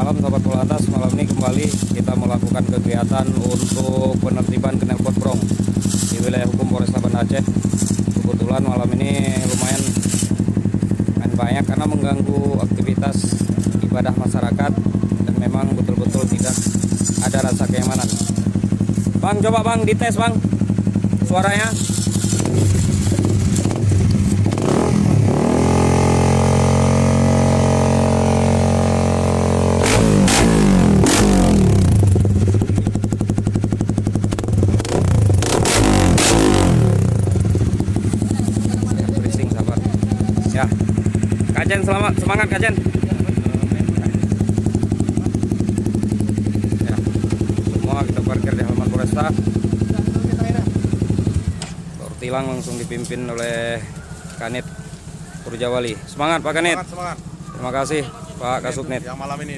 malam sahabat Polantas. Malam ini kembali kita melakukan kegiatan untuk penertiban knalpot brong di wilayah hukum Polres Banda Aceh. Kebetulan malam ini lumayan banyak karena mengganggu aktivitas ibadah masyarakat dan memang betul-betul tidak ada rasa kenyamanan. Bang, coba bang dites bang suaranya. Ya, Kajen selamat, semangat Kajen. Ya, semua kita parkir di halaman Polresta. Tilang langsung dipimpin oleh Kanit Purjawali. Semangat Pak Kanit. Semangat. Terima kasih Pak Kasubnit. Yang malam ini.